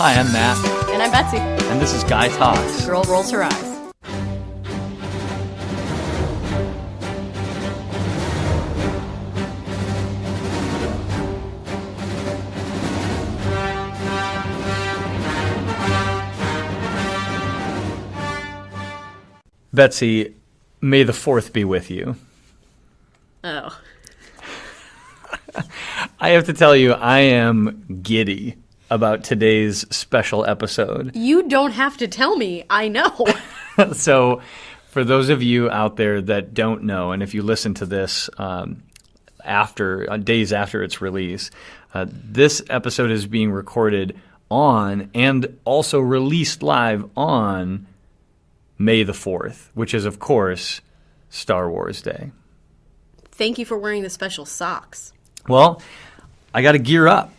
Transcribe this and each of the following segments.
Hi, I'm Matt. And I'm Betsy. And this is Guy Talks. Girl rolls her eyes. Betsy, may the 4th be with you. Oh. I have to tell you, I am giddy about today's special episode. You don't have to tell me. I know. So, for those of you out there that don't know, and if you listen to this days after its release, this episode is being recorded on and also released live on May the 4th, which is, of course, Star Wars Day. Thank you for wearing the special socks. Well, I got to gear up.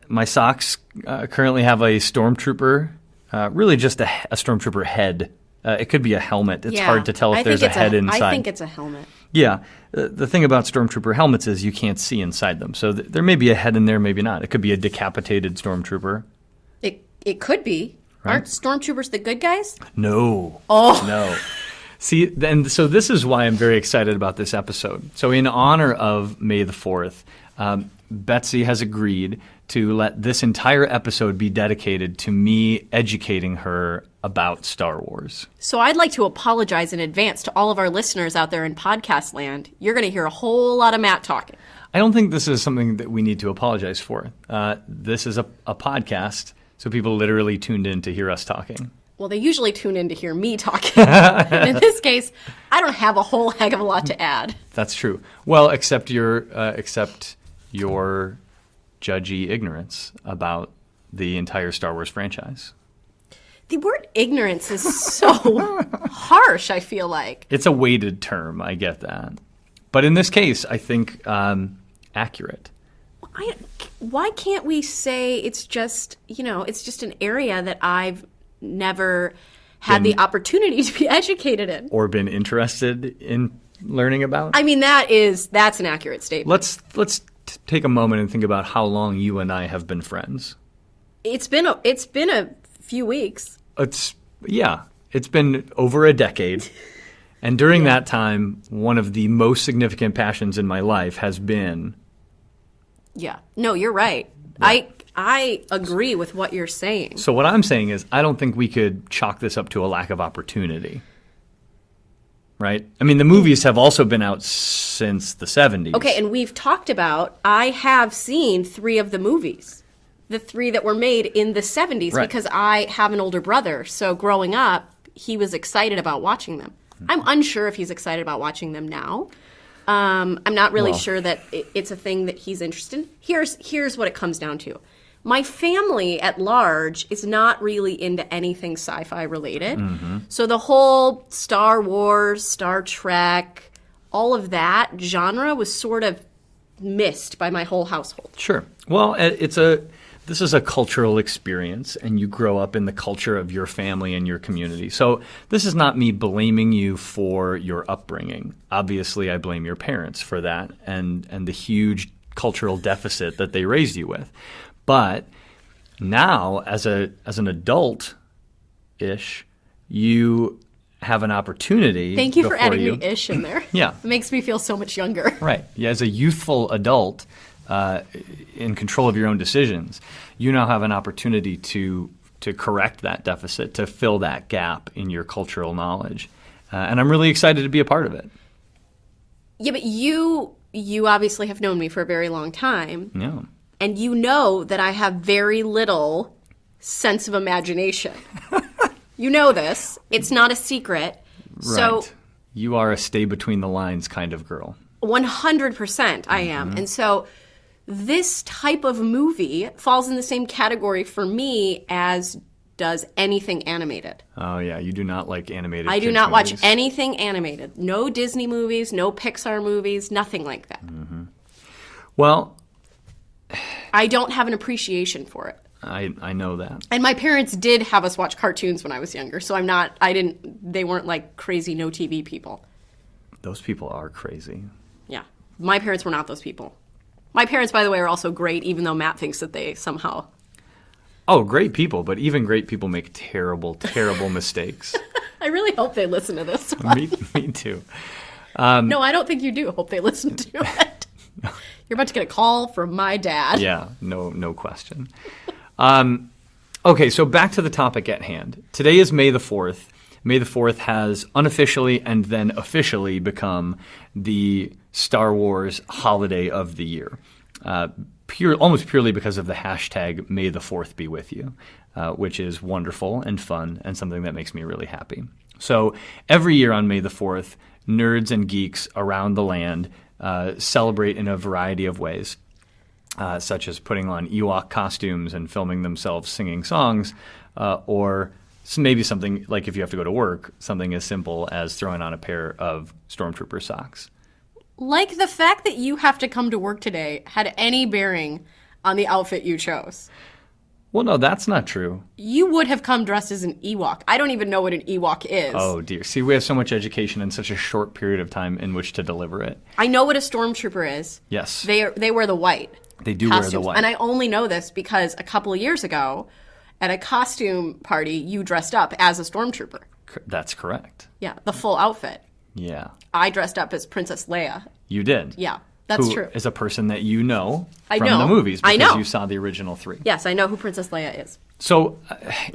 My socks currently have a stormtrooper, really just a stormtrooper head. It could be a helmet. It's hard to tell if there's a head inside. I think it's a helmet. Yeah. The thing about stormtrooper helmets is you can't see inside them. So there may be a head in there, maybe not. It could be a decapitated stormtrooper. It could be. Right? Aren't stormtroopers the good guys? No. Oh. No. See, so this is why I'm very excited about this episode. So in honor of May the 4th, Betsy has agreed to let this entire episode be dedicated to me educating her about Star Wars. So I'd like to apologize in advance to all of our listeners out there in podcast land. You're going to hear a whole lot of Matt talking. I don't think this is something that we need to apologize for. This is a podcast, so people literally tuned in to hear us talking. Well, they usually tune in to hear me talking. And in this case, I don't have a whole heck of a lot to add. That's true. Well, except your judgy ignorance about the entire Star Wars franchise. The word ignorance is so harsh, I feel like. It's a weighted term, I get that. But in this case, I think accurate. Why can't we say it's just an area that I've never had the opportunity to be educated in? Or been interested in learning about? I mean, that's an accurate statement. Let's take a moment and think about how long you and I have been friends. It's been a few weeks. It's been over a decade. And during that time, one of the most significant passions in my life has been... Yeah. No, you're right. Yeah. I agree with what you're saying. So what I'm saying is I don't think we could chalk this up to a lack of opportunity. Right? I mean, the movies have also been out since the 70s. Okay, and we've talked about, I have seen 3 of the movies. The 3 that were made in the 70s, right. Because I have an older brother. So growing up, he was excited about watching them. I'm unsure if he's excited about watching them now. I'm not really sure that it's a thing that he's interested in. Here's what it comes down to. My family at large is not really into anything sci-fi related. Mm-hmm. So the whole Star Wars, Star Trek, all of that genre was sort of missed by my whole household. Sure. Well, this is a cultural experience, and you grow up in the culture of your family and your community. So this is not me blaming you for your upbringing. Obviously, I blame your parents for that and the huge cultural deficit that they raised you with. But now, as an adult-ish, you have an opportunity. Thank you for adding the ish in there. Yeah. It makes me feel so much younger. Right. Yeah, as a youthful adult in control of your own decisions, you now have an opportunity to correct that deficit, to fill that gap in your cultural knowledge. And I'm really excited to be a part of it. Yeah, but you obviously have known me for a very long time. Yeah. And you know that I have very little sense of imagination. You know this. It's not a secret. Right. So you are a stay between the lines kind of girl. 100% I am. Mm-hmm. And so this type of movie falls in the same category for me as does anything animated. Oh, yeah. You do not like animated I do not movies. watch anything animated. No Disney movies, no Pixar movies, nothing like that. Mm-hmm. Well... I don't have an appreciation for it. I know that. And my parents did have us watch cartoons when I was younger, so they weren't like crazy no TV people. Those people are crazy. Yeah. My parents were not those people. My parents, by the way, are also great, even though Matt thinks that they somehow Oh, great people, but even great people make terrible, terrible mistakes. I really hope they listen to this. Me too. No, I don't think you do hope they listen to it. You're about to get a call from my dad. Yeah, no question. Okay, so back to the topic at hand. Today is May the 4th. May the 4th has unofficially and then officially become the Star Wars holiday of the year. Almost purely because of the hashtag May the 4th be with you, which is wonderful and fun and something that makes me really happy. So every year on May the 4th, nerds and geeks around the land celebrate in a variety of ways, such as putting on Ewok costumes and filming themselves singing songs, or maybe something like, if you have to go to work, something as simple as throwing on a pair of Stormtrooper socks. Like the fact that you have to come to work today had any bearing on the outfit you chose. Well, no, that's not true. You would have come dressed as an Ewok. I don't even know what an Ewok is. Oh, dear. See, we have so much education in such a short period of time in which to deliver it. I know what a Stormtrooper is. Yes. They wear the white. They do costumes. wear the white. And I only know this because a couple of years ago, at a costume party, you dressed up as a Stormtrooper. That's correct. Yeah, the full outfit. Yeah. I dressed up as Princess Leia. You did. Yeah, that's Who true. is a person that you know I from know. the movies because I know. you saw the original 3. Yes, I know who Princess Leia is. So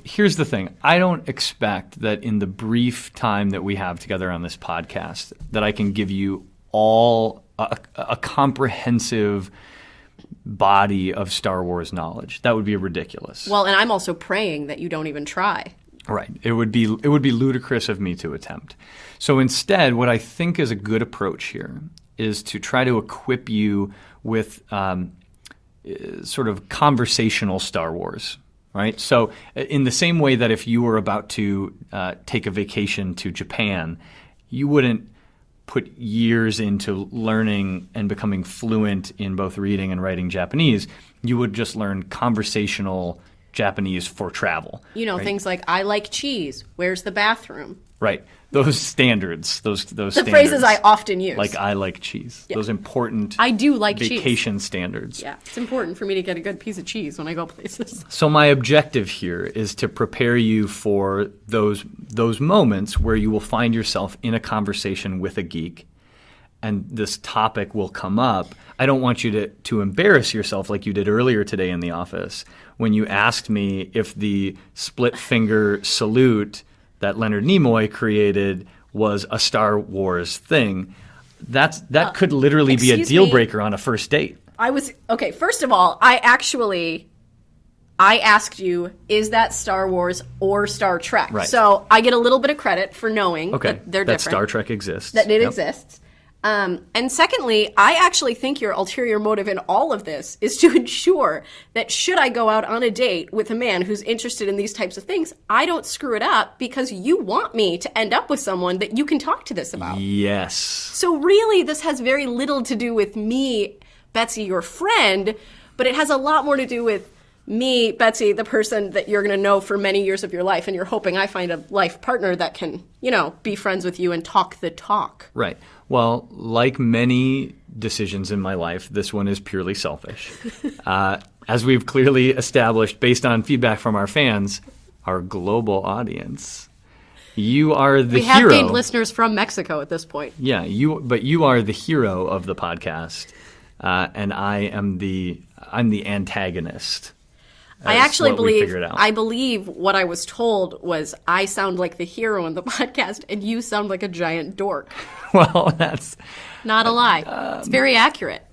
here's the thing. I don't expect that in the brief time that we have together on this podcast that I can give you all a comprehensive body of Star Wars knowledge. That would be ridiculous. Well, and I'm also praying that you don't even try. Right. It would be ludicrous of me to attempt. So instead, what I think is a good approach here is to try to equip you with sort of conversational Star Wars. Right. So in the same way that if you were about to take a vacation to Japan, you wouldn't put years into learning and becoming fluent in both reading and writing Japanese. You would just learn conversational Japanese for travel. You know, right? things like, I like cheese. Where's the bathroom? Right. Those standards, those The standards, phrases I often use. like I like cheese. Yeah. Those important I do like cheese. vacation standards. Yeah, it's important for me to get a good piece of cheese when I go places. So my objective here is to prepare you for those moments where you will find yourself in a conversation with a geek and this topic will come up. I don't want you to embarrass yourself like you did earlier today in the office when you asked me if the split finger salute that Leonard Nimoy created was a Star Wars thing. That could literally be a excuse deal me. breaker on a first date. Okay, first of all, I asked you, is that Star Wars or Star Trek? Right. So I get a little bit of credit for knowing that they're that different. Star Trek exists. That it Yep. exists. And secondly, I actually think your ulterior motive in all of this is to ensure that should I go out on a date with a man who's interested in these types of things, I don't screw it up because you want me to end up with someone that you can talk to this about. Yes. So really, this has very little to do with me, Betsy, your friend, but it has a lot more to do with me, Betsy, the person that you're going to know for many years of your life, and you're hoping I find a life partner that can, be friends with you and talk the talk. Right. Well, like many decisions in my life, this one is purely selfish. As we've clearly established based on feedback from our fans, our global audience, you are the We hero. have gained listeners from Mexico at this point. Yeah, but you are the hero of the podcast, and I'm the antagonist. I actually what we believe figured out. I believe what I was told was I sound like the hero in the podcast and you sound like a giant dork. Well, that's Not a lie. It's very accurate.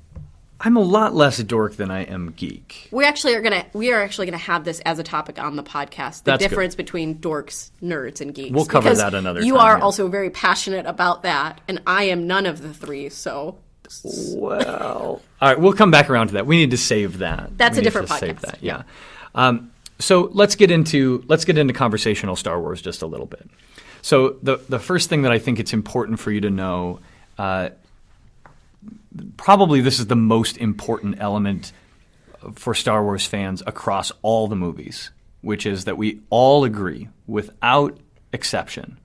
I'm a lot less dork than I am geek. We are actually gonna have this as a topic on the podcast. The That's good. difference between dorks, nerds, and geeks. We'll cover Because that another you time, are yeah. also very passionate about that, and I am none of the three. So Well, all right, we'll come back around to that. We need to save that. That's We a need different to save podcast. that, yeah. So let's get into conversational Star Wars just a little bit. So the first thing that I think it's important for you to know, probably this is the most important element for Star Wars fans across all the movies, which is that we all agree, without exception,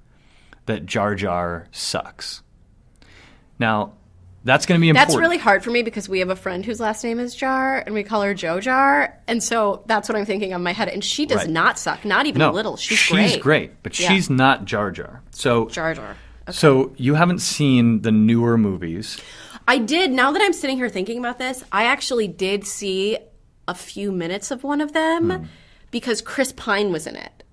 that Jar Jar sucks. Now, That's going to be important. That's really hard for me because we have a friend whose last name is Jar, and we call her Joe Jar, and so that's what I'm thinking in my head. And she does not suck, not even a little. She's great, but she's not Jar Jar. So Jar Jar. Okay. So you haven't seen the newer movies. I did. Now that I'm sitting here thinking about this, I actually did see a few minutes of one of them because Chris Pine was in it.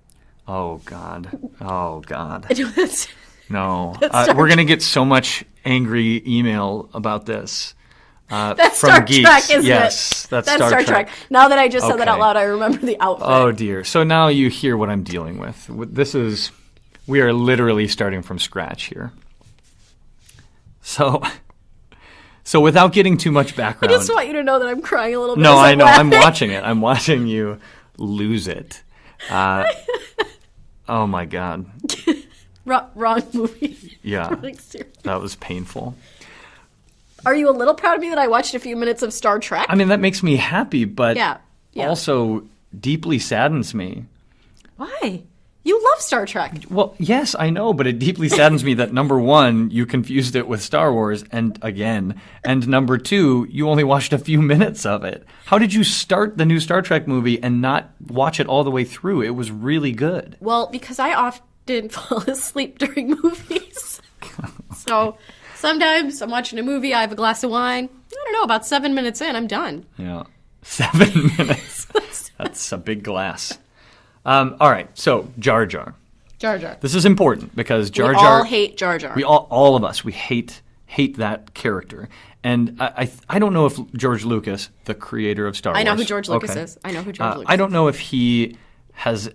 Oh, God. Oh, God. That's- No. We're going to get so much angry email about this. That's from Star geeks. Trek, isn't it? Yes, that's Star Trek. Now that I just said that out Okay. loud, I remember the outfit. Oh, dear. So now you hear what I'm dealing with. We are literally starting from scratch here. So without getting too much background. I just want you to know that I'm crying a little bit. No, as I I'm know. I'm laughing. watching it. I'm watching you lose it. Oh, my God. Wrong movie. Yeah, Like, seriously. that was painful. Are you a little proud of me that I watched a few minutes of Star Trek? I mean, that makes me happy, but Yeah. also deeply saddens me. Why? You love Star Trek. Well, yes, I know, but it deeply saddens me that number one, you confused it with Star Wars, and number two, you only watched a few minutes of it. How did you start the new Star Trek movie and not watch it all the way through? It was really good. Well, because I often fall asleep during movies. So sometimes I'm watching a movie, I have a glass of wine. I don't know, about 7 minutes in, I'm done. Yeah, 7 minutes. That's a big glass. All right, so Jar Jar. Jar Jar. This is important because Jar We Jar. all hate Jar Jar. All of us, we hate that character. And I don't know if George Lucas, the creator of Star Wars. I know who George Lucas Okay. is. I know who George Lucas I don't know if he has.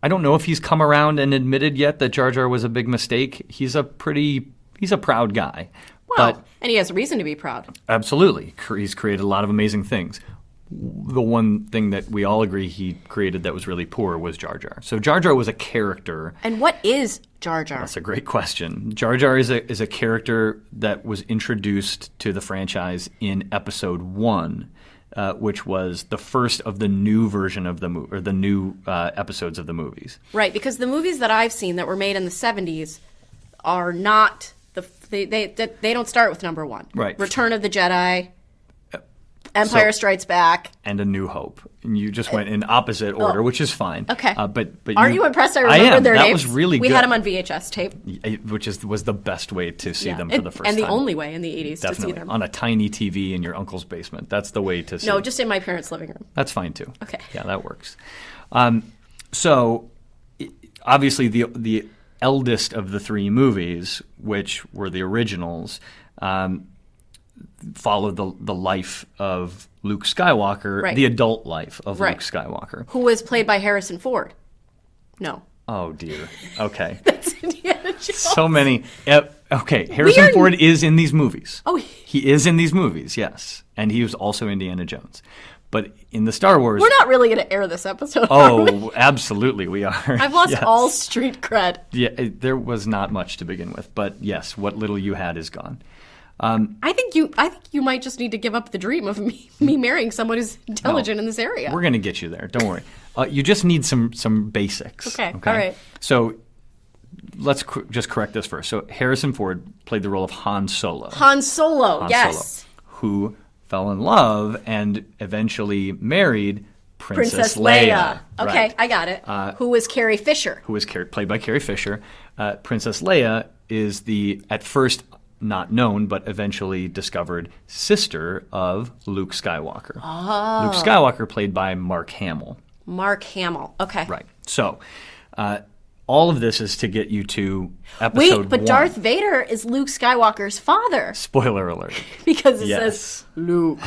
I don't know if he's come around and admitted yet that Jar Jar was a big mistake. He's a proud guy. Well, But and he has reason to be proud. absolutely, he's created a lot of amazing things. The one thing that we all agree he created that was really poor was Jar Jar. So Jar Jar was a character. And what is Jar Jar? That's a great question. Jar Jar is a character that was introduced to the franchise in Episode 1, which was the first of the new version of the movie, or the new episodes of the movies. Right, because the movies that I've seen that were made in the 70s are not they don't start with number 1. Right. Return of the Jedi, Empire Strikes Back. And A New Hope. And you just went in opposite order, which is fine. Okay. But Aren't you impressed I remembered am. their That names? was really we good. had them on VHS tape. Which was the best way to see them for and, the first and time. the only way in the 80s Definitely. to see them. On a tiny TV in your uncle's basement. That's the way to see No, it. just in my parents' living room. That's fine too. Okay. Yeah, that works. So, obviously, the eldest of the three movies, which were the originals, followed the life of Luke Skywalker, Right. the adult life of Right. Luke Skywalker. Who was played by Harrison Ford. No. Oh dear. Okay. That's Indiana Jones. So many. Okay, Harrison Ford is in these movies. Oh, He is in these movies, yes, and he was also Indiana Jones. But in the Star Wars, we're not really going to air this episode. are we? oh, absolutely, we are. I've lost Yes. all street cred. Yeah, there was not much to begin with, but yes, what little you had is gone. I think you might just need to give up the dream of me marrying someone who's intelligent in this area. We're gonna get you there. Don't worry. You just need some basics. Okay, all right. So let's just correct this first. So Harrison Ford played the role of Han Solo. Han Solo, Han yes. Solo, who fell in love and eventually married Princess Leia. Leia. Okay, Right. I got it. Who was Carrie Fisher? Who was played by Carrie Fisher. Princess Leia is the, at first not known, but eventually discovered sister of Luke Skywalker. Oh. Luke Skywalker played by Mark Hamill. Mark Hamill. Okay. Right. So all of this is to get you to episode Wait, but 1. Darth Vader is Luke Skywalker's father Spoiler alert. because it Yes. says, Luke,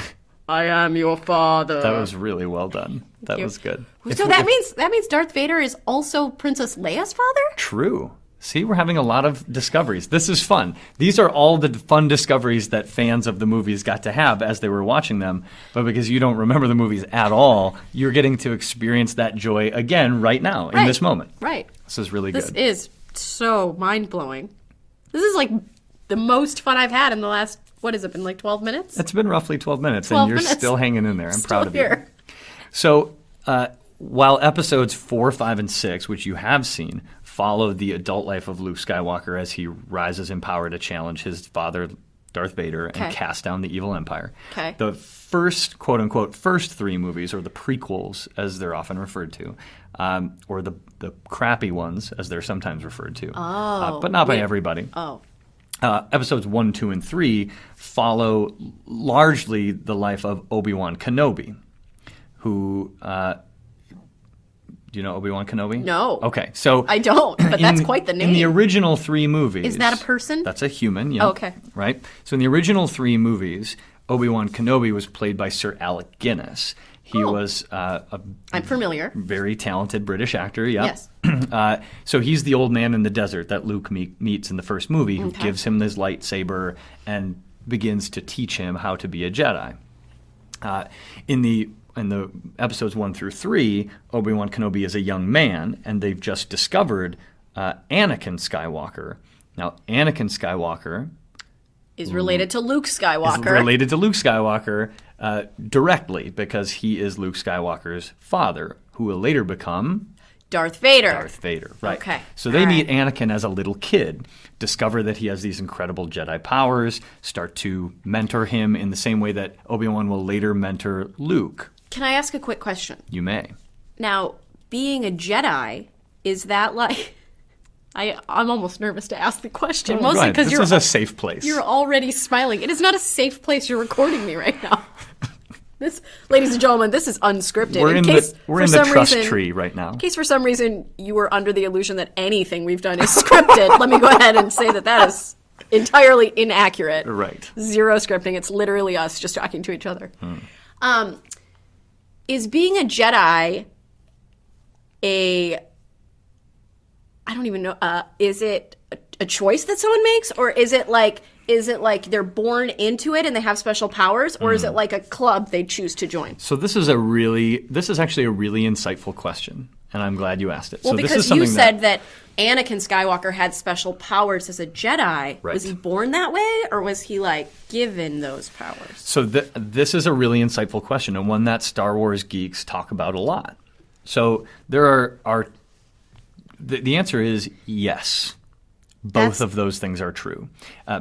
I am your father. That was really well done. That you. was good. So that means Darth Vader is also Princess Leia's father? True. See, we're having a lot of discoveries. This is fun. These are all the fun discoveries that fans of the movies got to have as they were watching them. But because you don't remember the movies at all, you're getting to experience that joy again right now, in this moment. Right. This is really This good. is so mind-blowing. This is like the most fun I've had in the last, what has it been, like 12 minutes? It's been roughly 12 minutes, 12 and you're minutes. still hanging in there. I'm proud of here. you. So, while episodes 4, 5, and 6, which you have seen, follow the adult life of Luke Skywalker as he rises in power to challenge his father, Darth Vader, Okay. and cast down the evil empire. Okay. The first, quote unquote, first 3 movies, or the prequels, as they're often referred to, or the crappy ones, as they're sometimes referred to, but not by everybody. Oh. Episodes 1, 2, and 3 follow largely the life of Obi-Wan Kenobi, who. Do you know Obi-Wan Kenobi? No. Okay, so I don't, but that's quite the name. In the original 3 movies, Is that a person? That's a human. Yeah. Oh, okay. Right. So in the original 3 movies, Obi-Wan Kenobi was played by Sir Alec Guinness. He was a I'm familiar. very talented British actor. Yeah. Yes. So he's the old man in the desert that Luke meets in the first movie, who gives him this lightsaber and begins to teach him how to be a Jedi. In the episodes 1 through 3, Obi-Wan Kenobi is a young man, and they've just discovered Anakin Skywalker. Now, Anakin Skywalker Is related to Luke is Skywalker. related to Luke Skywalker directly because he is Luke Skywalker's father, who will later become Darth Vader. Darth Vader. Right. Okay. So they All meet right. Anakin as a little kid, discover that he has these incredible Jedi powers, start to mentor him in the same way that Obi-Wan will later mentor Luke. Can I ask a quick question? You may. Now, being a Jedi, is that like... I'm almost nervous to ask the question, Oh, mostly right. because This is a safe place. you're already smiling. It is not a safe place. You're recording me right now. This, ladies and gentlemen, this is unscripted. We're in case, the, we're for in the some trust reason, tree right now. In case for some reason you were under the illusion that anything we've done is scripted, let me go ahead and say that is entirely inaccurate. Right. Zero scripting. It's literally us just talking to each other. Is being a Jedi I don't even know. Is it a choice that someone makes, or is it like they're born into it and they have special powers, or is it like a club they choose to join? So this is actually a really insightful question, and I'm glad you asked it. Well, so this because is something you said that Anakin Skywalker had special powers as a Jedi. Right. Was he born that way, or was he like given those powers? So this is a really insightful question, and one that Star Wars geeks talk about a lot. So there are the answer is yes. Both of those things are true,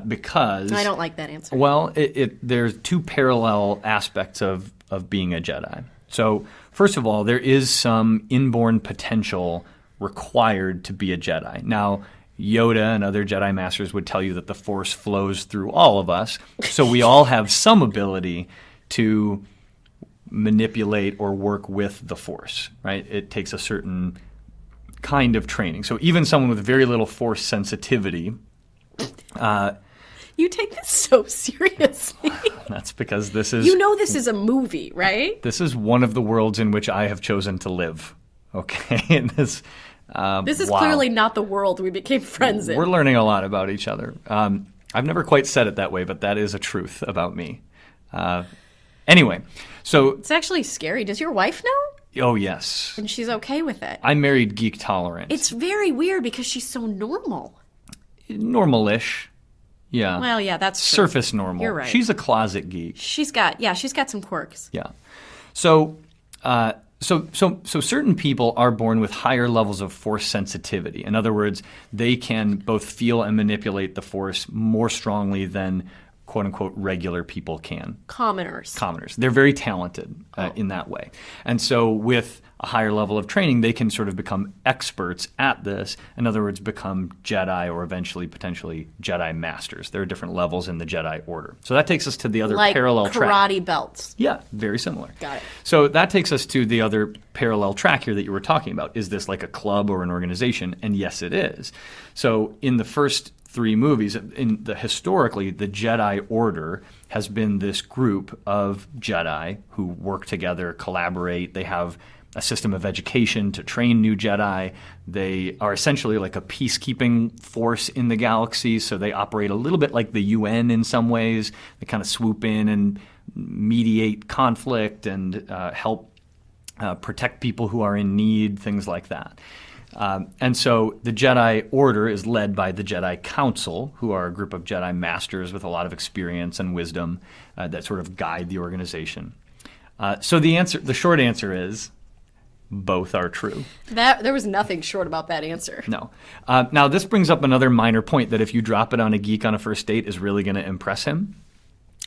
because I don't like that answer. Well, there's 2 parallel aspects of being a Jedi. So first of all, there is some inborn potential required to be a Jedi. Now, Yoda and other Jedi Masters would tell you that the Force flows through all of us, so we all have some ability to manipulate or work with the Force, right? It takes a certain kind of training. So even someone with very little Force sensitivity, You take this so seriously. that's because this is This is a movie, right? this is one of the worlds in which I have chosen to live. Okay, and this This is wow. clearly not the world we became friends in. We're learning a lot about each other. I've never quite said it that way, but that is a truth about me. Anyway, so It's actually scary. Does your wife know? oh yes, And she's okay with it. I married geek tolerant. It's very weird because she's so normal. normal-ish. Yeah. Well, yeah, that's true. Surface normal. You're right. She's a closet geek. She's got some quirks. Yeah. So certain people are born with higher levels of Force sensitivity. In other words, they can both feel and manipulate the Force more strongly than quote unquote regular people can. Commoners. They're very talented in that way. And so with a higher level of training, they can sort of become experts at this. In other words, become Jedi or eventually potentially Jedi Masters. There are different levels in the Jedi Order. So that takes us to the other like parallel track. karate belts. Yeah, very similar. Got it. So that takes us to the other parallel track here that you were talking about. Is this like a club or an organization? And yes, it is. So in the first 3 movies, historically, the Jedi Order has been this group of Jedi who work together, collaborate. They have a system of education to train new Jedi. They are essentially like a peacekeeping force in the galaxy, so they operate a little bit like the UN in some ways. They kind of swoop in and mediate conflict and help protect people who are in need, things like that. And so the Jedi Order is led by the Jedi Council, who are a group of Jedi Masters with a lot of experience and wisdom that sort of guide the organization. So the short answer is Both are true. There was nothing short about that answer. No. Now, this brings up another minor point that if you drop it on a geek on a first date is really going to impress him.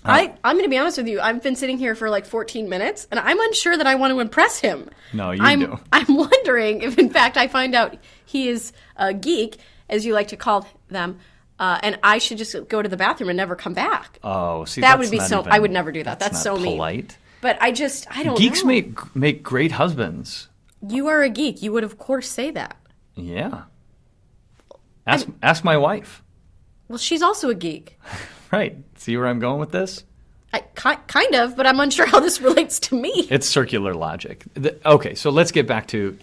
I'm going to be honest with you. I've been sitting here for like 14 minutes, and I'm unsure that I want to impress him. No, you do. I'm wondering if, in fact, I find out he is a geek, as you like to call them, and I should just go to the bathroom and never come back. Oh, see, that that's would be not so. even- I would never do that. That's not so mean. polite. But I don't Geeks know. make great husbands. You are a geek. You would, of course, say that. Yeah. Ask my wife. Well, she's also a geek. Right. See where I'm going with this? Kind of, but I'm unsure how this relates to me. It's circular logic. Okay, so let's get back to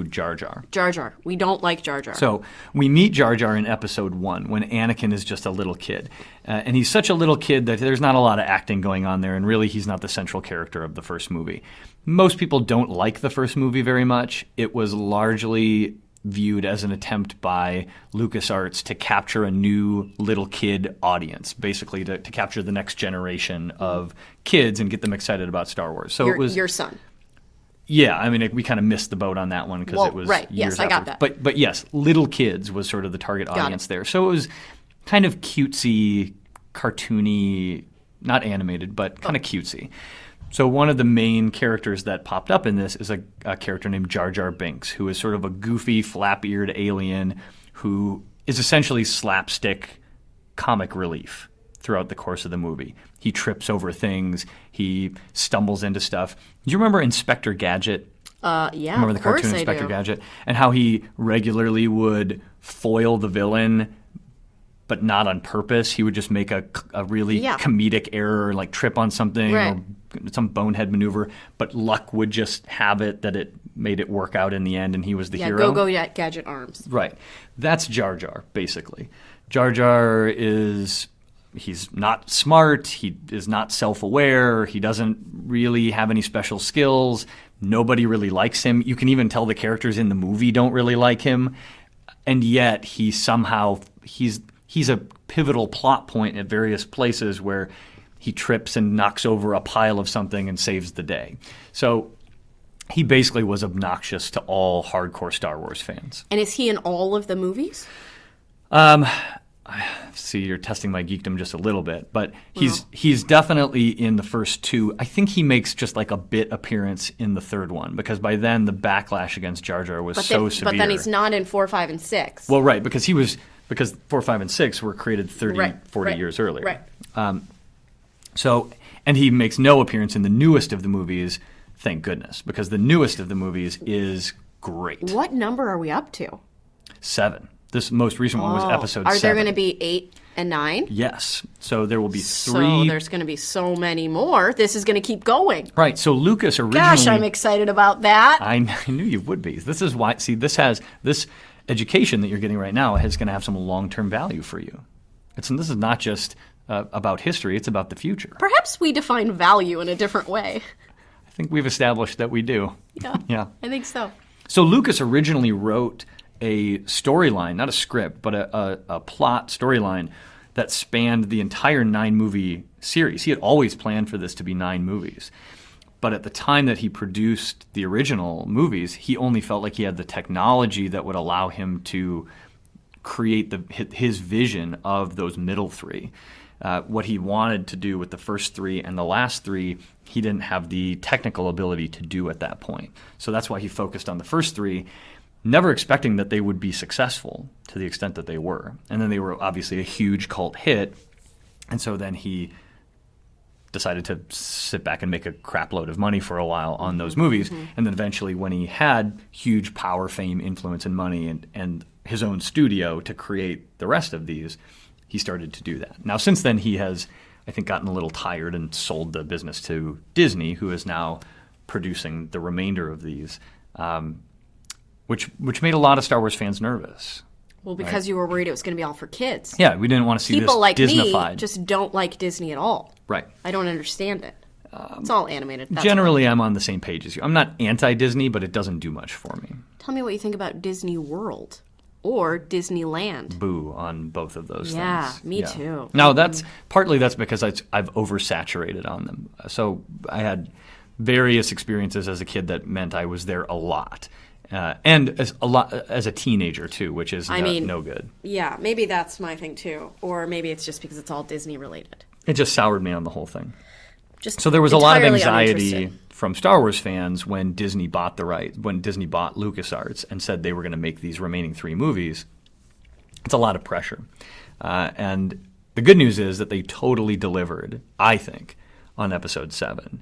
Jar Jar. Jar Jar. We don't like Jar Jar. So we meet Jar Jar in episode 1 when Anakin is just a little kid. And he's such a little kid that there's not a lot of acting going on there, and really he's not the central character of the first movie. Most people don't like the first movie very much. It was largely viewed as an attempt by LucasArts to capture a new little kid audience, basically to capture the next generation of kids and get them excited about Star Wars. So it was your son. Yeah, I mean, we kind of missed the boat on that one because it was right. years Yes, I got after. that. But yes, little kids was sort of the target audience there. So it was kind of cutesy, cartoony, not animated, but kind of cutesy. So one of the main characters that popped up in this is a character named Jar Jar Binks, who is sort of a goofy, flap-eared alien who is essentially slapstick comic relief throughout the course of the movie. He trips over things. He stumbles into stuff. Do you remember Inspector Gadget? Yeah, Remember the of course cartoon I Inspector do. Gadget? And how he regularly would foil the villain, but not on purpose. He would just make a really comedic error, like trip on something Right. or some bonehead maneuver, but luck would just have it that it made it work out in the end and he was the hero. Go Gadget arms. Right. That's Jar Jar, basically. Jar Jar he's not smart, he is not self-aware, he doesn't really have any special skills, nobody really likes him. You can even tell the characters in the movie don't really like him, and yet he's a pivotal plot point at various places where he trips and knocks over a pile of something and saves the day. So he basically was obnoxious to all hardcore Star Wars fans. And is he in all of the movies? See, you're testing my geekdom just a little bit, but he's definitely in the first two. I think he makes just like a bit appearance in the third one because by then the backlash against Jar Jar was so severe. But then he's not in 4, 5, and 6. Well, right, because 4, 5, and 6 were created 40 years earlier. Right. And he makes no appearance in the newest of the movies, thank goodness, because the newest of the movies is great. What number are we up to? 7. This most recent one was episode 7. Are there going to be 8 and 9? Yes. So there will be 3. So there's going to be so many more. This is going to keep going. Right. So Lucas originally. Gosh, I'm excited about that. I knew you would be. This is why. See, this education that you're getting right now is going to have some long-term value for you. This is not just about history. It's about the future. Perhaps we define value in a different way. I think we've established that we do. Yeah. I think so. So Lucas originally wrote a storyline, not a script, but a plot storyline that spanned the entire 9-movie series. He had always planned for this to be 9 movies. But at the time that he produced the original movies, he only felt like he had the technology that would allow him to create his vision of those middle 3. What he wanted to do with the first 3 and the last 3, he didn't have the technical ability to do at that point. So that's why he focused on the first 3, never expecting that they would be successful to the extent that they were. And then they were obviously a huge cult hit. And so then he decided to sit back and make a crap load of money for a while on those movies. Mm-hmm. And then eventually when he had huge power, fame, influence, and money and his own studio to create the rest of these, he started to do that. Now, since then, he has, I think, gotten a little tired and sold the business to Disney, who is now producing the remainder of these, which made a lot of Star Wars fans nervous. Well, because you were worried it was going to be all for kids. Yeah, we didn't want to see People this like Disneyfied. me just don't like Disney at all. Right. I don't understand it. It's all animated. That's Generally, I'm on the same page as you. I'm not anti-Disney, but it doesn't do much for me. Tell me what you think about Disney World or Disneyland. Boo on both of those things. Yeah, me too. Now, that's because I've oversaturated on them. So I had various experiences as a kid that meant I was there a lot. And as a teenager, too, which is no good. Yeah, maybe that's my thing, too. Or maybe it's just because it's all Disney related. It just soured me on the whole thing. Just so there was a lot of anxiety uninterested. from Star Wars fans when Disney bought LucasArts and said they were going to make these remaining 3 movies. It's a lot of pressure. And the good news is that they totally delivered, I think, on Episode 7.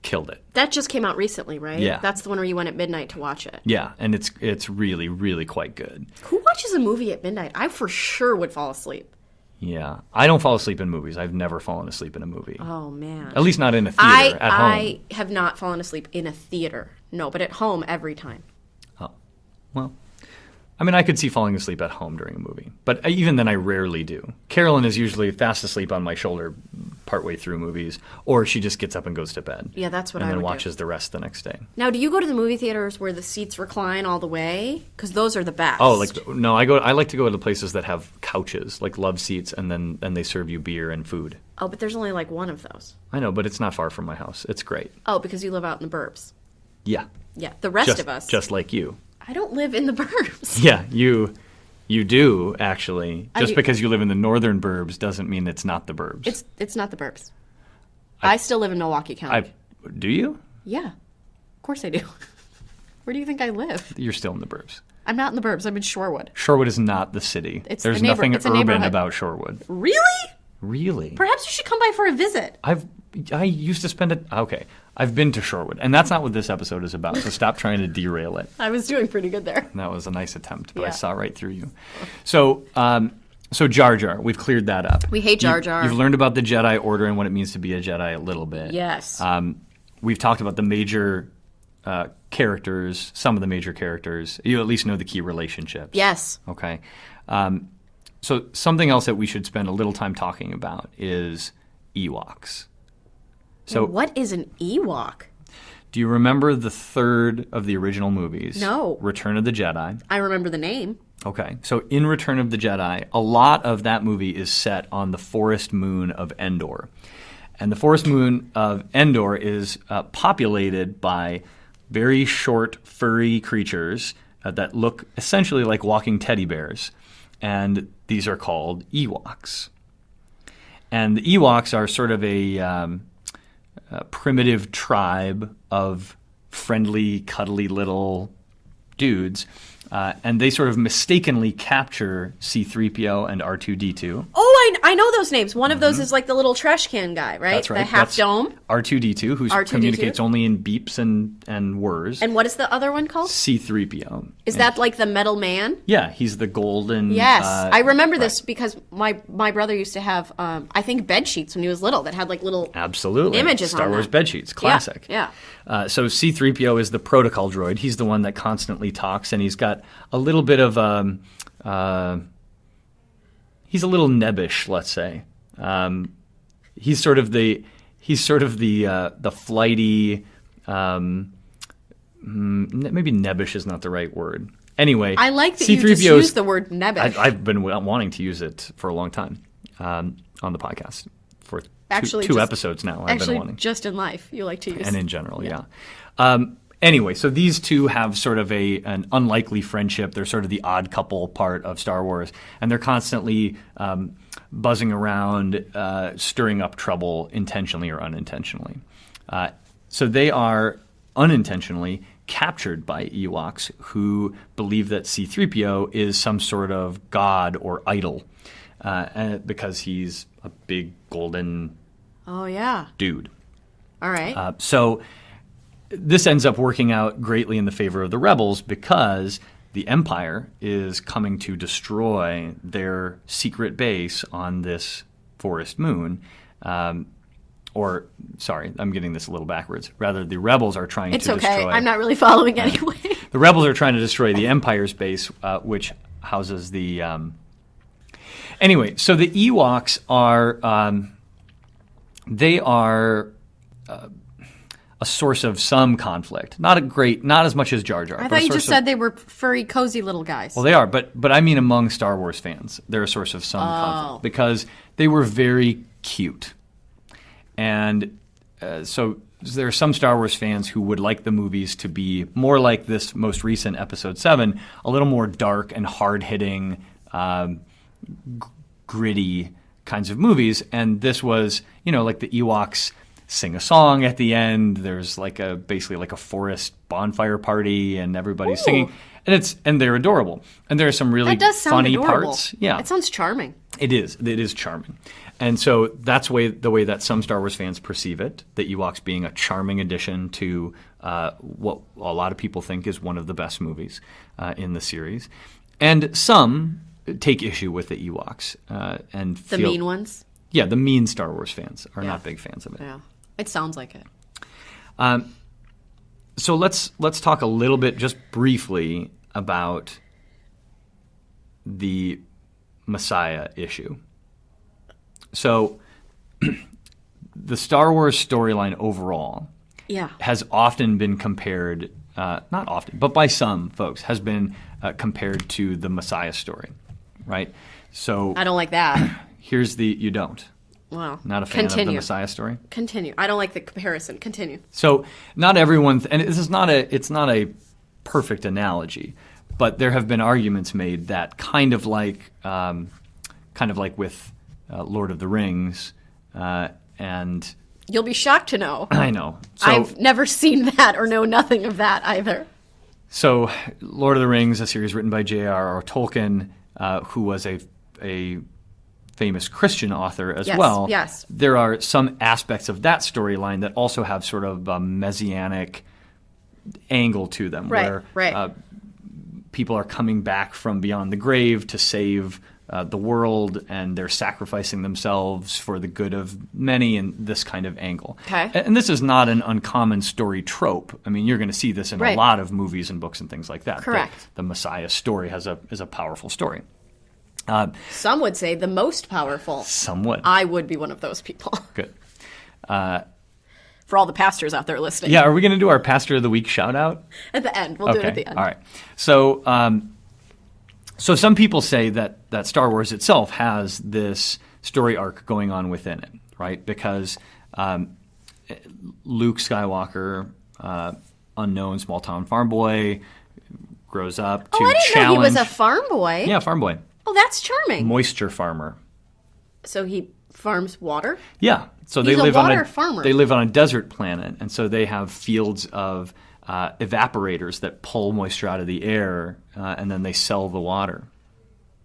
Killed it. That just came out recently, right? Yeah. That's the one where you went at midnight to watch it. Yeah, and it's really, really quite good. Who watches a movie at midnight? I for sure would fall asleep. Yeah. I don't fall asleep in movies. I've never fallen asleep in a movie. Oh, man. At least not in a theater, at home. I have not fallen asleep in a theater. No, but at home every time. Oh, well. I mean, I could see falling asleep at home during a movie, but even then I rarely do. Carolyn is usually fast asleep on my shoulder partway through movies, or she just gets up and goes to bed. Yeah, that's what I would do. And then watches the rest the next day. Now, do you go to the movie theaters where the seats recline all the way? Because those are the best. Oh, no, I like to go to the places that have couches, like love seats, and then they serve you beer and food. Oh, but there's only like one of those. I know, but it's not far from my house. It's great. Oh, because you live out in the burbs. Yeah. Yeah, the rest of us. Just like you. I don't live in the burbs. Yeah, you do, actually. Just because you live in the northern burbs doesn't mean it's not the burbs. It's not the burbs. I still live in Milwaukee County. Do you? Yeah. Of course I do. Where do you think I live? You're still in the burbs. I'm not in the burbs. I'm in Shorewood. Shorewood is not the city. There's nothing urban about Shorewood. Really? Really? Perhaps you should come by for a visit. I used to spend it. Okay, I've been to Shorewood, and that's not what this episode is about. So stop trying to derail it. I was doing pretty good there. That was a nice attempt, but Yeah. I saw right through you. So Jar Jar, we've cleared that up. We hate Jar Jar. You've learned about the Jedi Order and what it means to be a Jedi a little bit. Yes. We've talked about the major characters, some of the major characters. You at least know the key relationships. Yes. Okay. So something else that we should spend a little time talking about is Ewoks. So what is an Ewok? do you remember the third of the original movies? No. Return of the Jedi. I remember the name. Okay. So in Return of the Jedi, a lot of that movie is set on the forest moon of Endor. And the forest moon of Endor is populated by very short, furry creatures that look essentially like walking teddy bears. And these are called Ewoks. And the Ewoks are sort of a primitive tribe of friendly, cuddly little dudes. And they sort of mistakenly capture C-3PO and R2-D2. Oh, I know those names. One of those is like the little trash can guy, right? That's right. The half dome. R2-D2, who R2-D2. communicates only in beeps and whirs. And what is the other one called? C-3PO. Is that like the metal man? Yeah, he's the golden... Yes. I remember this because my brother used to have, I think, bed sheets when he was little that had like little Absolutely. images Star on Wars them. bed sheets. Classic. Yeah. So C-3PO is the protocol droid. He's the one that constantly talks, and he's got a little bit of... he's a little nebbish, let's say. He's sort of the flighty... maybe nebbish is not the right word. Anyway, I like that C-3PO you just used the word nebbish. I've been wanting to use it for a long time on the podcast for Actually, two just- episodes now. I've been Actually, wanting. just in life, you like to use. And in general, yeah. Anyway, so these two have sort of an unlikely friendship. They're sort of the odd couple part of Star Wars, and they're constantly buzzing around, stirring up trouble intentionally or unintentionally. So they are unintentionally captured by Ewoks who believe that C-3PO is some sort of god or idol because he's a big golden Oh, yeah. dude. All right. So this ends up working out greatly in the favor of the rebels because the Empire is coming to destroy their secret base on this forest moon. Or, sorry, I'm getting this a little backwards. Rather, the rebels are trying It's to okay. destroy... I'm not really following anyway. The rebels are trying to destroy the Empire's base, which houses the... Anyway, so the Ewoks are... they are a source of some conflict. Not as much as Jar Jar. I thought you just said they were furry, cozy little guys. Well, they are, but I mean among Star Wars fans, they're a source of some conflict because they were very cute. And so there are some Star Wars fans who would like the movies to be more like this most recent Episode 7, a little more dark and hard-hitting, gritty kinds of movies. And this was, like the Ewoks sing a song at the end. There's basically like a forest bonfire party, and everybody's singing. And they're adorable. And there are some really that does sound funny adorable. parts. Yeah, it sounds charming. It is. It is charming. And so that's the way that some Star Wars fans perceive it, the Ewoks being a charming addition to what a lot of people think is one of the best movies in the series. And some take issue with the Ewoks and The mean ones? Yeah, the mean Star Wars fans are not big fans of it. Yeah, it sounds like it. So let's talk a little bit, just briefly, about the Messiah issue. So the Star Wars storyline overall has often been compared, not often, but by some folks, has been compared to the Messiah story, right? So I don't like that. you don't. Well, not a fan of the Messiah story? Continue. I don't like the comparison. Continue. So not everyone, and it's not a perfect analogy, but there have been arguments made that kind of like with Lord of the Rings, and you'll be shocked to know. I know. So, I've never seen that or know nothing of that either. So, Lord of the Rings, a series written by J.R.R. Tolkien, who was a famous Christian author as well. Yes. There are some aspects of that storyline that also have sort of a messianic angle to them, where people are coming back from beyond the grave to save the world, and they're sacrificing themselves for the good of many, and this kind of angle. Okay. And this is not an uncommon story trope. I mean, you're going to see this in a lot of movies and books and things like that. Correct. The Messiah story is a powerful story. Some would say the most powerful. Some would. I would be one of those people. Good. For all the pastors out there listening. Yeah, are we going to do our Pastor of the Week shout-out? At the end. We'll do it at the end. All right. So some people say that Star Wars itself has this story arc going on within it, right? Because Luke Skywalker, unknown small-town farm boy, grows up to I didn't challenge... know he was a farm boy. Yeah, farm boy. Oh, that's charming. Moisture farmer. So he farms water? Yeah. So He's they live a water farmer. They live on a desert planet, and so they have fields of evaporators that pull moisture out of the air, and then they sell the water.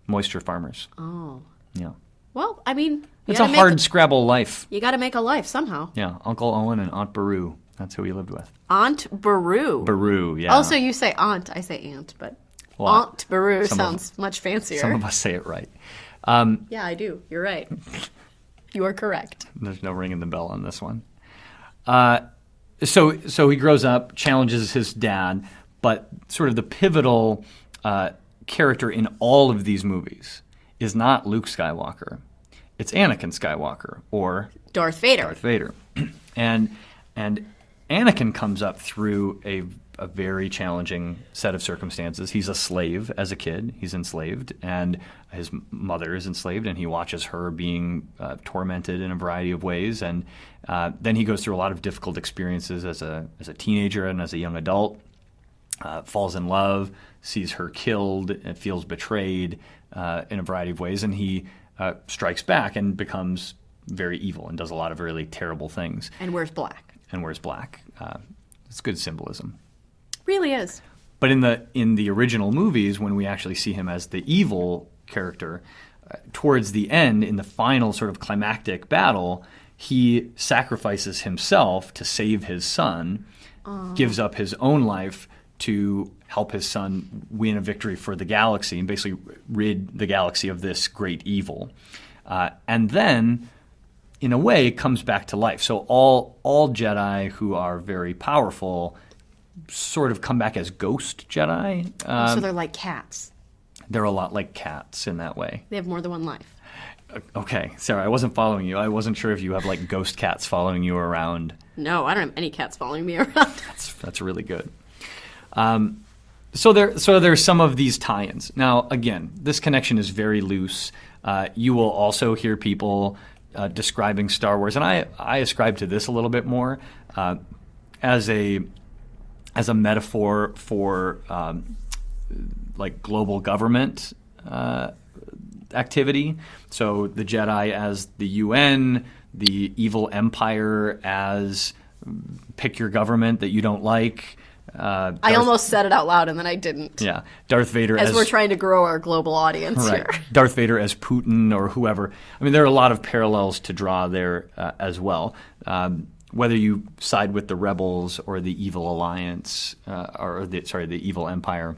Moisture farmers. Oh. Yeah. Well, I mean, it's a hard scrabble life. You got to make a life somehow. Yeah. Uncle Owen and Aunt Beru. That's who he lived with. Aunt Beru. Beru, yeah. Also, you say aunt. I say aunt, but Aunt Beru sounds much fancier. Some of us say it right. Yeah, I do. You're right. You are correct. There's no ringing the bell on this one. So he grows up, challenges his dad, but sort of the pivotal character in all of these movies is not Luke Skywalker. It's Anakin Skywalker, or Darth Vader. Darth Vader. And Anakin comes up through a very challenging set of circumstances. He's a slave as a kid. He's enslaved, and his mother is enslaved, and he watches her being tormented in a variety of ways. And then he goes through a lot of difficult experiences as a teenager and as a young adult. Falls in love, sees her killed, and feels betrayed in a variety of ways, and he strikes back and becomes very evil and does a lot of really terrible things. And wears black. It's good symbolism. Really is. But in the original movies, when we actually see him as the evil character, towards the end, in the final sort of climactic battle, he sacrifices himself to save his son, gives up his own life to help his son win a victory for the galaxy and basically rid the galaxy of this great evil. And then, in a way, comes back to life. So all Jedi who are very powerful sort of come back as ghost Jedi. So they're like cats. They're a lot like cats in that way. They have more than one life. Okay, Sarah, I wasn't following you. I wasn't sure if you have like ghost cats following you around. No, I don't have any cats following me around. That's really good. So there's some of these tie-ins. Now, again, this connection is very loose. You will also hear people describing Star Wars, and I ascribe to this a little bit more, as a metaphor for like global government activity. So the Jedi as the UN, the evil empire as pick your government that you don't like. I almost said it out loud and then I didn't. Yeah, Darth Vader as we're trying to grow our global audience right. here. Darth Vader as Putin or whoever. I mean, there are a lot of parallels to draw there as well. Whether you side with the rebels or the evil alliance, the evil empire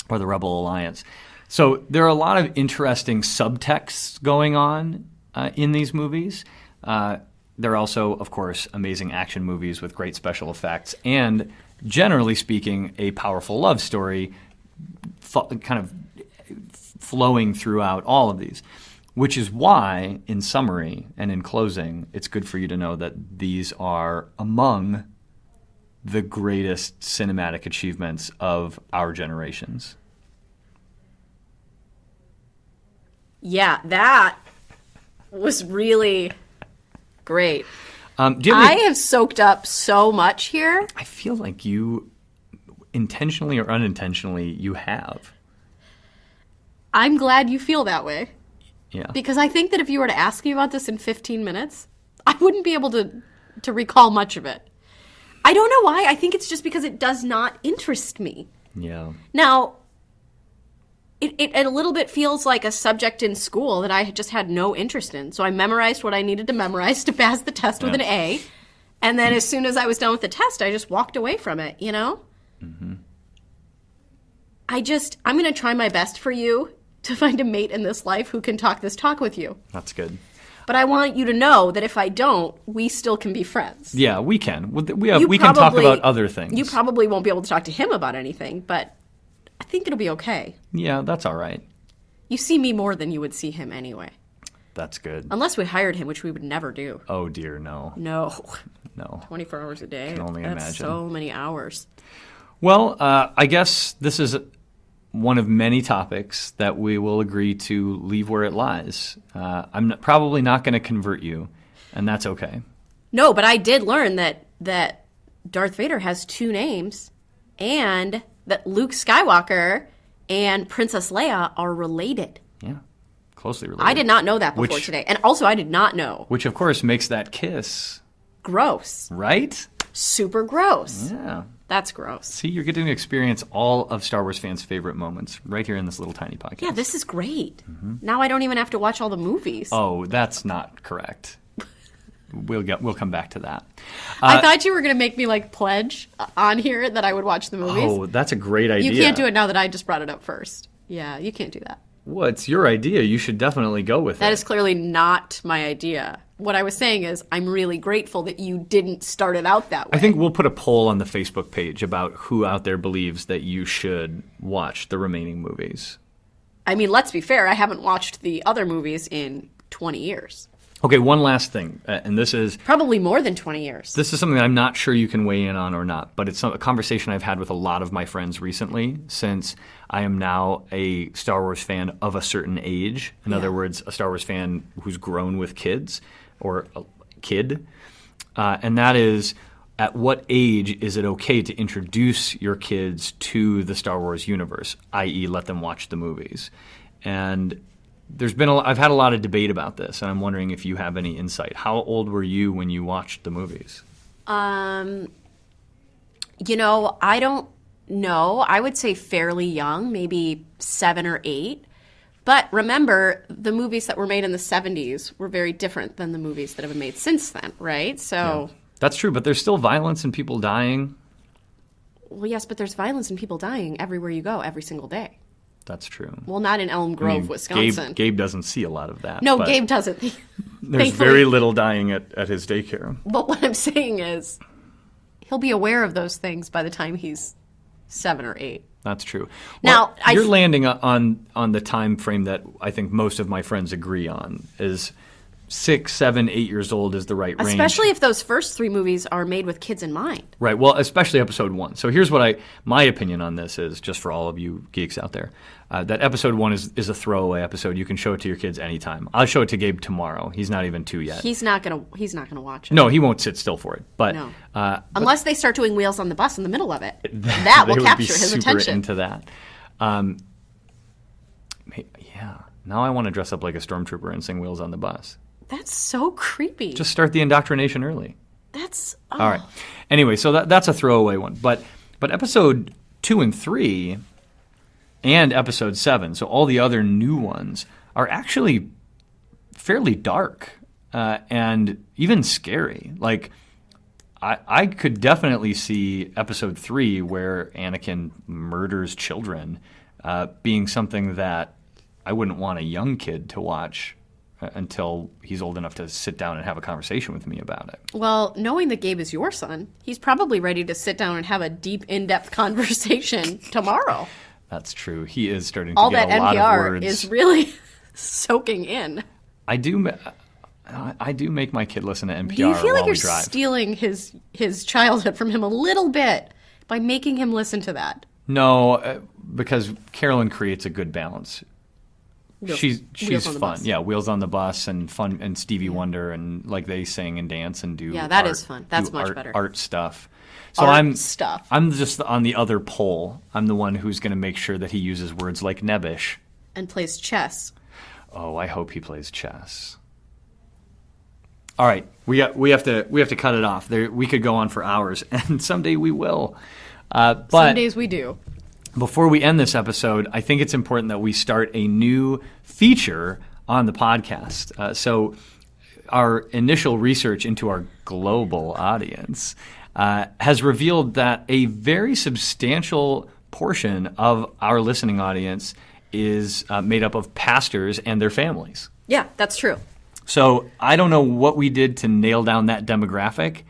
or the rebel alliance. So there are a lot of interesting subtexts going on in these movies. There are also, of course, amazing action movies with great special effects and, generally speaking, a powerful love story kind of flowing throughout all of these, which is why, in summary and in closing, it's good for you to know that these are among the greatest cinematic achievements of our generations. Yeah, that was really great. Do you have I have soaked up so much here. I feel like you, intentionally or unintentionally, you have. I'm glad you feel that way. Yeah. Because I think that if you were to ask me about this in 15 minutes, I wouldn't be able to recall much of it. I don't know why. I think it's just because it does not interest me. Yeah. Now, it a little bit feels like a subject in school that I just had no interest in. So I memorized what I needed to memorize to pass the test with an A. And then as soon as I was done with the test, I just walked away from it, you know? Mm-hmm. I'm going to try my best for you to find a mate in this life who can talk this talk with you. That's good. But I want you to know that if I don't, we still can be friends. Yeah, we can. We can talk about other things. You probably won't be able to talk to him about anything, but I think it'll be okay. Yeah, that's all right. You see me more than you would see him anyway. That's good. Unless we hired him, which we would never do. Oh, dear, no. No. No. 24 hours a day. Can only That's imagine. So many hours. Well, I guess this is one of many topics that we will agree to leave where it lies. I'm probably not going to convert you, and that's okay. No, but I did learn that Darth Vader has two names, and that Luke Skywalker and Princess Leia are related. Yeah, closely related. I did not know that before today. And also, I did not know. Which, of course, makes that kiss. Gross. Right? Super gross. Yeah. That's gross. See, you're getting to experience all of Star Wars fans' favorite moments right here in this little tiny podcast. Yeah, this is great. Mm-hmm. Now I don't even have to watch all the movies. Oh, that's not correct. We'll come back to that. I thought you were going to make me pledge on here that I would watch the movies. Oh, that's a great idea. You can't do it now that I just brought it up first. Yeah, you can't do that. Well, it's your idea. You should definitely go with it. That is clearly not my idea. What I was saying is I'm really grateful that you didn't start it out that way. I think we'll put a poll on the Facebook page about who out there believes that you should watch the remaining movies. I mean, let's be fair. I haven't watched the other movies in 20 years. Okay, one last thing, and this is... Probably more than 20 years. This is something that I'm not sure you can weigh in on or not, but it's a conversation I've had with a lot of my friends recently since I am now a Star Wars fan of a certain age. In other words, a Star Wars fan who's grown with kids or a kid. And that is, at what age is it okay to introduce your kids to the Star Wars universe, i.e. let them watch the movies? And... I've had a lot of debate about this, and I'm wondering if you have any insight. How old were you when you watched the movies? I don't know. I would say fairly young, maybe 7 or 8. But remember, the movies that were made in the 70s were very different than the movies that have been made since then, right? So That's true, but there's still violence and people dying. Well, yes, but there's violence and people dying everywhere you go, every single day. That's true. Well, not in Elm Grove, Wisconsin. Gabe doesn't see a lot of that. No, Gabe doesn't. There's very little dying at his daycare. But what I'm saying is he'll be aware of those things by the time he's 7 or 8. That's true. Now, well, you're landing on the time frame that I think most of my friends agree on, is 6, 7, 8 years old is the right range. Especially if those first 3 movies are made with kids in mind. Right. Well, especially episode 1. So here's what my opinion on this is, just for all of you geeks out there, that episode 1 is a throwaway episode. You can show it to your kids anytime. I'll show it to Gabe tomorrow. He's not even 2 yet. He's not gonna watch it. No, he won't sit still for it. But No. Unless they start doing Wheels on the Bus in the middle of it. That will capture his attention. Into that. Yeah. Now I want to dress up like a stormtrooper and sing Wheels on the Bus. That's so creepy. Just start the indoctrination early. That's All right. Anyway, so that's a throwaway one. But episode 2 and 3 and episode 7, so all the other new ones, are actually fairly dark and even scary. Like, I could definitely see episode 3, where Anakin murders children, being something that I wouldn't want a young kid to watch until he's old enough to sit down and have a conversation with me about it. Well, knowing that Gabe is your son, he's probably ready to sit down and have a deep, in-depth conversation tomorrow. That's true. He is starting All to get that a lot NPR of words. is really soaking in. I do make my kid listen to NPR Do you feel like while you're we drive. stealing his childhood from him a little bit by making him listen to that? No, because Carolyn creates a good balance. She's Wheels on the fun. Bus. Yeah, Wheels on the Bus and fun, and Stevie Wonder, and like they sing and dance and do. Yeah, that art, is fun. That's do much art, better. Art stuff. So Art stuff. I'm just on the other pole. I'm the one who's going to make sure that he uses words like nebbish. And plays chess. Oh, I hope he plays chess. All right, we have to cut it off. We could go on for hours, and someday we will. But Some days we do. before we end this episode, I think it's important that we start a new feature on the podcast. So our initial research into our global audience has revealed that a very substantial portion of our listening audience is made up of pastors and their families. Yeah, that's true. So I don't know what we did to nail down that demographic.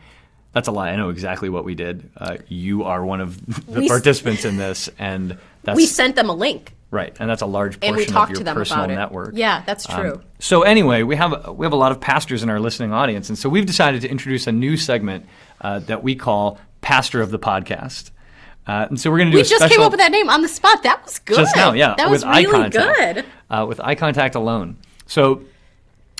That's a lie. I know exactly what we did. You are one of the participants in this, and that's We sent them a link. right. And that's a large And we portion of talked your to them personal about it. network. Yeah, that's true. So anyway, we have a lot of pastors in our listening audience, and so we've decided to introduce a new segment that we call Pastor of the Podcast. And so we're going to do We a just special came up with that name on the spot. That was good. just now, yeah, That with was eye really contact, good. with eye contact alone. So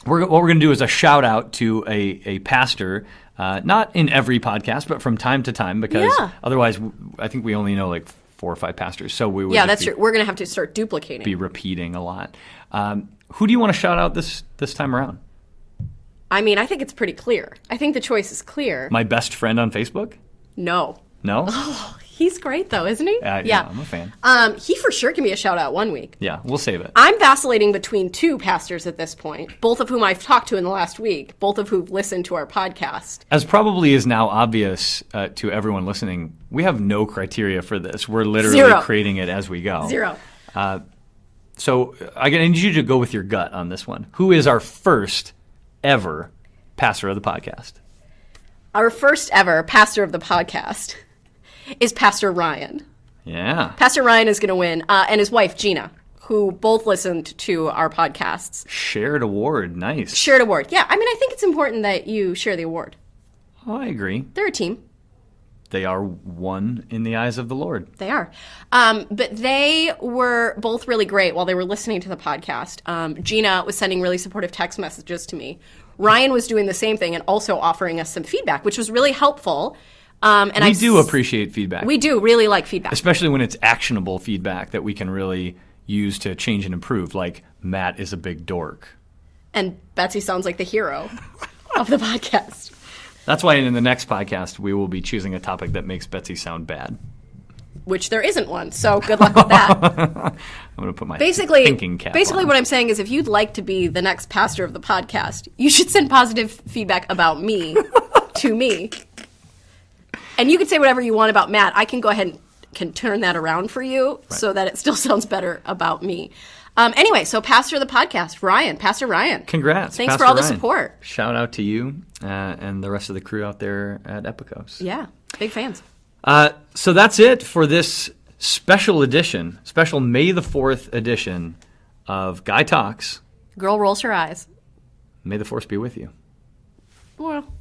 what we're going to do is a shout out to a pastor, not in every podcast, but from time to time, because Yeah. otherwise, I think we only know like 4 or 5 pastors. So we would Yeah, just that's true. We're going to have to start duplicating. be repeating a lot. Who do you want to shout out this time around? I mean, I think it's pretty clear. I think the choice is clear. My best friend on Facebook? No. No? He's great, though, isn't he? Yeah, I'm a fan. He for sure can be a shout out one week. Yeah, we'll save it. I'm vacillating between 2 pastors at this point, both of whom I've talked to in the last week, both of who've listened to our podcast. As probably is now obvious to everyone listening, we have no criteria for this. We're literally 0. creating it as we go. 0. So I need you to go with your gut on this one. Who is our first ever pastor of the podcast? Our first ever pastor of the podcast is Pastor Ryan. Yeah. Pastor Ryan is going to win, and his wife, Gina, who both listened to our podcasts. Shared award. Nice. Shared award. Yeah, I mean, I think it's important that you share the award. Oh, I agree. They're a team. They are one in the eyes of the Lord. They are. But they were both really great while they were listening to the podcast. Gina was sending really supportive text messages to me. Ryan was doing the same thing and also offering us some feedback, which was really helpful. And We do appreciate feedback. We do really like feedback. Especially when it's actionable feedback that we can really use to change and improve, like Matt is a big dork. And Betsy sounds like the hero of the podcast. That's why in the next podcast, we will be choosing a topic that makes Betsy sound bad. Which there isn't one, so good luck with that. I'm going to put my Basically, thinking cap on. what I'm saying is if you'd like to be the next pastor of the podcast, you should send positive feedback about me to me. And you can say whatever you want about Matt. I can go ahead and can turn that around for you so that it still sounds better about me. Anyway, so pastor of the podcast, Ryan, Pastor Ryan. Congrats. Thanks Pastor for all the Ryan. support. Shout out to you and the rest of the crew out there at Epicos. Yeah, big fans. So that's it for this special edition, special May the 4th edition of Guy Talks. Girl rolls her eyes. May the force be with you. Well,